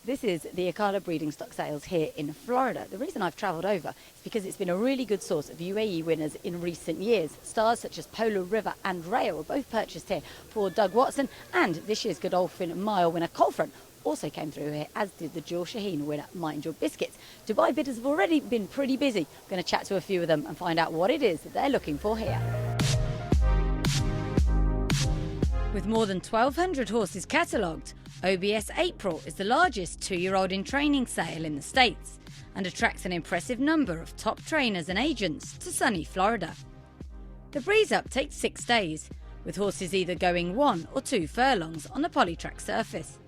This is the Ocala breeding stock sales here in Florida. The reason I've travelled over is because it's been a really good source of UAE winners in recent years. Stars such as Polo River and Rhea were both purchased here for Doug Watson, and this year's Godolphin Mile winner Colfront also came through here, as did the Jewel Shaheen winner Mind Your Biscuits. Dubai bidders have already been pretty busy. I'm going to chat to a few of them and find out what it is that they're looking for here. With more than 1,200 horses catalogued, OBS April is the largest two-year-old in training sale in the States and attracts an impressive number of top trainers and agents to sunny Florida. The breeze up takes 6 days, with horses either going 1 or 2 furlongs on a polytrack surface.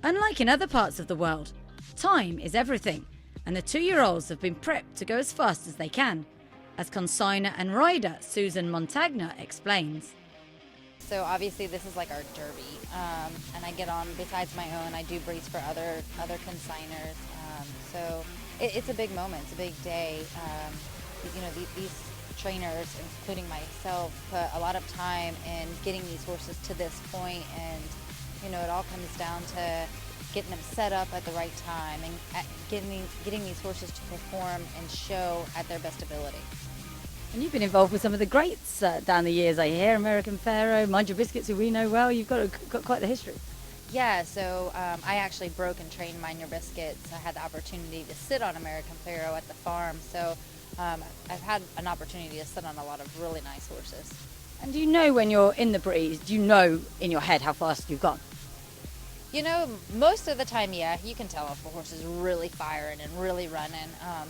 Unlike in other parts of the world, time is everything, and the two-year-olds have been prepped to go as fast as they can, as consignor and rider Susan Montagna explains. So obviously this is like our derby, and I get on, besides my own, I do breeds for other consigners. So it's a big moment, it's a big day. You know, these trainers, including myself, put a lot of time in getting these horses to this point, and you know, it all comes down to getting them set up at the right time and getting these horses to perform and show at their best ability. And you've been involved with some of the greats down the years, I hear. American Pharaoh, Mind Your Biscuits, who we know well. You've got quite the history. Yeah, so I actually broke and trained Mind Your Biscuits. I had the opportunity to sit on American Pharaoh at the farm. So I've had an opportunity to sit on a lot of really nice horses. And do you know when you're in the breeze, do you know in your head how fast you've gone? You know, most of the time, yeah, you can tell if a horse is really firing and really running.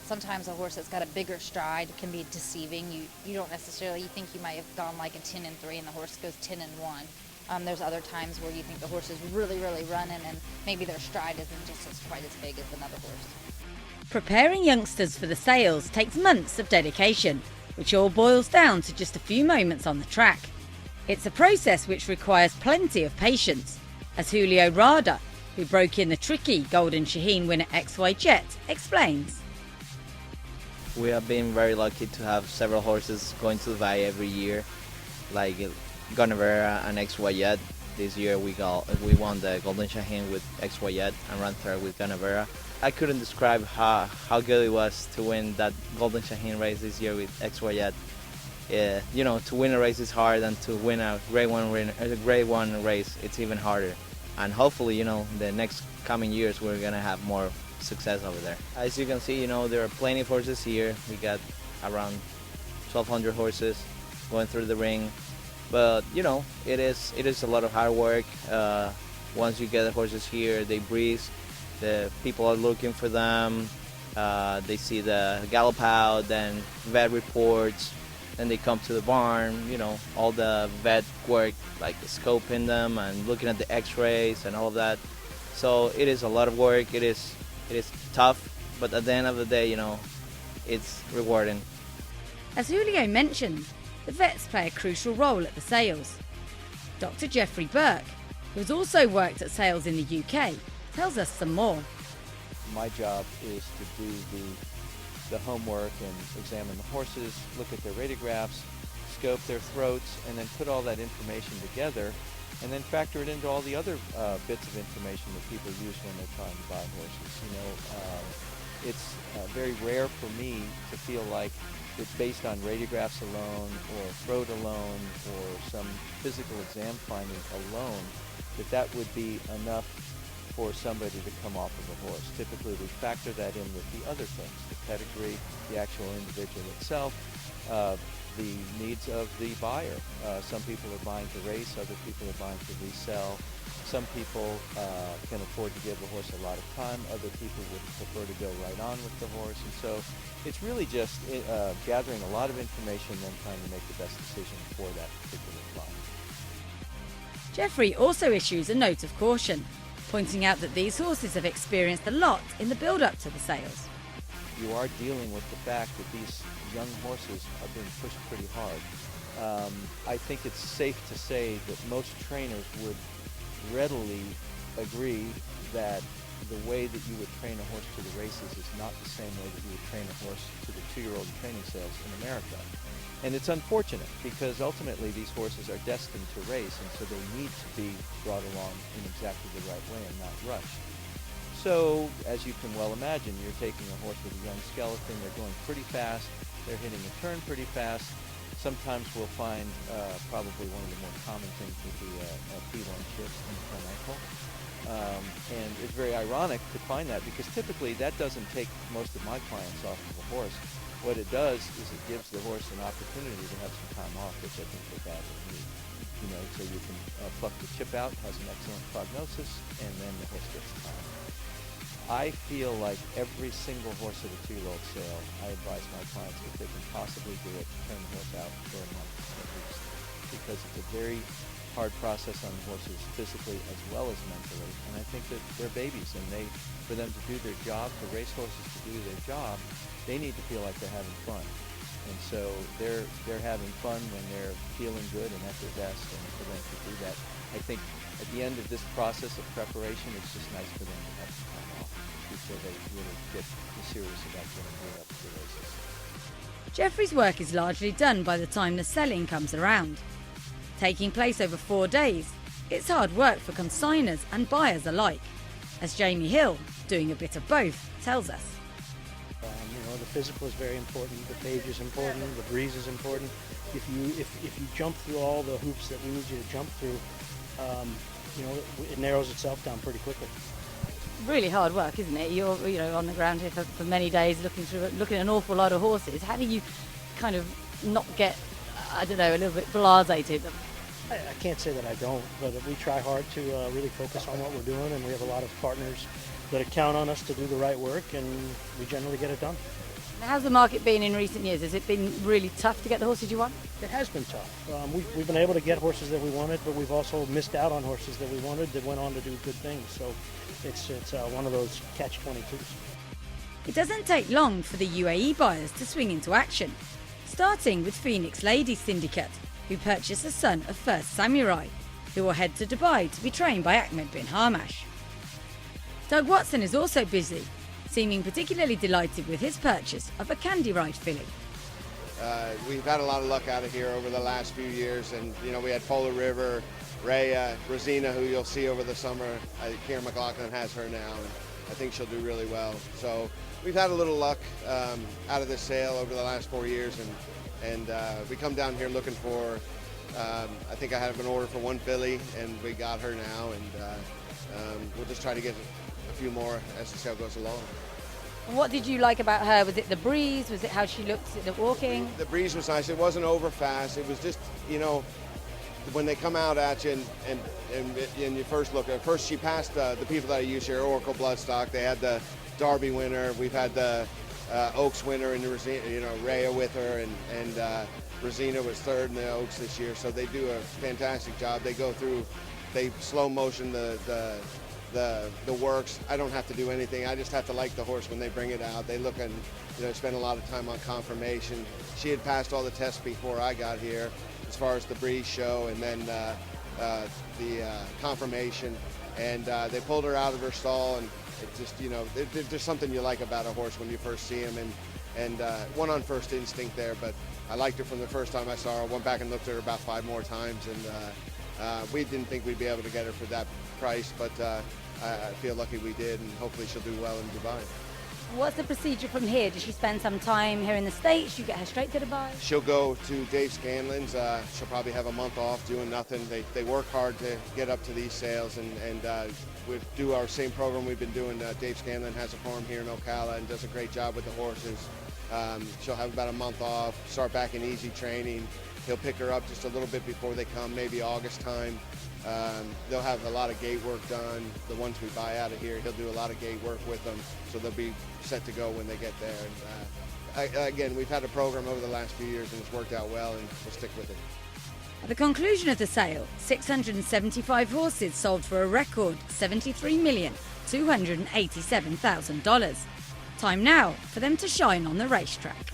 Sometimes a horse that's got a bigger stride can be deceiving. You don't necessarily, you think you might have gone like a 10 and 3 and the horse goes 10 and 1. There's other times where you think the horse is really, really running and maybe their stride isn't just quite as big as another horse. Preparing youngsters for the sales takes months of dedication, which all boils down to just a few moments on the track. It's a process which requires plenty of patience, as Julio Rada, who broke in the tricky Golden Shaheen winner XY Jet, explains. We have been very lucky to have several horses going to Dubai every year, like Gonavera and XY Jet. This year we won the Golden Shaheen with XY Jet and ran third with Gonavera. I couldn't describe how good it was to win that Golden Shaheen race this year with XY Jet. You know, to win a race is hard, and to win a Grade 1 race, it's even harder. And hopefully, you know, the next coming years we're gonna have more success over there. As you can see, you know, there are plenty of horses here. We got around 1,200 horses going through the ring, but you know, it is a lot of hard work. Once you get the horses here, they breeze. The people are looking for them. They see the gallop out, then vet reports. Then they come to the barn, you know, all the vet work, like scoping them and looking at the x-rays and all of that. So it is a lot of work, it is tough, but at the end of the day, you know, it's rewarding. As Julio mentioned, the vets play a crucial role at the sales. Dr. Jeffrey Burke, who has also worked at sales in the UK, tells us some more. My job is to do the homework and examine the horses, look at their radiographs, scope their throats, and then put all that information together and then factor it into all the other bits of information that people use when they're trying to buy horses. You know, it's very rare for me to feel like it's based on radiographs alone or throat alone or some physical exam finding alone that would be enough for somebody to come off of a horse. Typically we factor that in with the other things, the pedigree, the actual individual itself, the needs of the buyer. Some people are buying to race, other people are buying to resell. Some people can afford to give the horse a lot of time, other people would prefer to go right on with the horse, and so it's really just gathering a lot of information and then trying to make the best decision for that particular client. Jeffrey also issues a note of caution, pointing out that these horses have experienced a lot in the build-up to the sales. You are dealing with the fact that these young horses are being pushed pretty hard. I think it's safe to say that most trainers would readily agree that the way that you would train a horse to the races is not the same way that you would train a horse to the two-year-old training sales in America. And it's unfortunate because ultimately these horses are destined to race, and so they need to be brought along in exactly the right way and not rushed. So, as you can well imagine, you're taking a horse with a young skeleton, they're going pretty fast, they're hitting a turn pretty fast. Sometimes we'll find probably one of the more common things would be a P1 chip in the front ankle. And it's very ironic to find that because typically that doesn't take most of my clients off of a horse. What it does is it gives the horse an opportunity to have some time off, which I think they badly need. You know, so you can pluck the chip out, has an excellent prognosis, and then the horse gets time. I feel like every single horse at a 2-year-old sale, I advise my clients if they can possibly do it, turn the horse out for a month at least, because it's a very hard process on the horses physically as well as mentally, and I think that they're babies, and for them to do their job, for race horses to do their job, they need to feel like they're having fun. And so they're having fun when they're feeling good and at their best, and for them to do that, I think at the end of this process of preparation, it's just nice for them to have some time off before they really get serious about getting geared up for the races. Jeffrey's work is largely done by the time the selling comes around. Taking place over 4 days, it's hard work for consigners and buyers alike, as Jamie Hill, doing a bit of both, tells us. You know, the physical is very important, the page is important, the breeze is important. If you jump through all the hoops that we need you to jump through, you know, it narrows itself down pretty quickly. Really hard work, isn't it? You're on the ground here for many days looking at an awful lot of horses. How do you kind of not get, I don't know, a little bit blasé to them? I can't say that I don't, but we try hard to really focus on what we're doing, and we have a lot of partners that count on us to do the right work, and we generally get it done. How's the market been in recent years? Has it been really tough to get the horses you want? It has been tough. We've been able to get horses that we wanted, but we've also missed out on horses that we wanted that went on to do good things. So it's one of those catch-22s. It doesn't take long for the UAE buyers to swing into action, starting with Phoenix Ladies Syndicate, who purchased a son of First Samurai, who will head to Dubai to be trained by Ahmed bin Hamash. Doug Watson is also busy, seeming particularly delighted with his purchase of a Candy Ride filly. We've had a lot of luck out of here over the last few years, and you know, we had Polar River, Rhea, Rosina, who you'll see over the summer. Kieran McLaughlin has her now, and I think she'll do really well. So we've had a little luck out of this sale over the last 4 years, and we come down here looking for, I think I have an order for one filly, and we got her now, and we'll just try to get a few more as the sale goes along. What did you like about her? Was it the breeze? Was it how she looked at the walking? The breeze was nice. It wasn't over fast. It was just, you know, when they come out at you and you first look at her. First she passed the people that I use here, Oracle Bloodstock. They had the Derby winner. We've had the Oaks winner and Rhea with her, and Rosina was third in the Oaks this year. So they do a fantastic job. They go through, they slow motion the works. I don't have to do anything. I just have to like the horse when they bring it out. They look and spend a lot of time on confirmation. She had passed all the tests before I got here, as far as the breeze show and then the confirmation. And they pulled her out of her stall, and it just, there's something you like about a horse when you first see him, and one on first instinct there. But I liked her from the first time I saw her. Went back and looked at her about 5 more times, and we didn't think we'd be able to get her for that price, but I feel lucky we did, and hopefully she'll do well in Dubai. What's the procedure from here? Does she spend some time here in the States? Do you get her straight to Dubai? She'll go to Dave Scanlon's. She'll probably have a month off doing nothing. They work hard to get up to these sales, and we do our same program we've been doing. Dave Scanlon has a farm here in Ocala and does a great job with the horses. She'll have about a month off, start back in easy training. He'll pick her up just a little bit before they come, maybe August time. They'll have a lot of gate work done. The ones we buy out of here, he'll do a lot of gate work with them, so they'll be set to go when they get there. And, again, we've had a program over the last few years, and it's worked out well, and we'll stick with it. At the conclusion of the sale, 675 horses sold for a record $73,287,000. Time now for them to shine on the racetrack.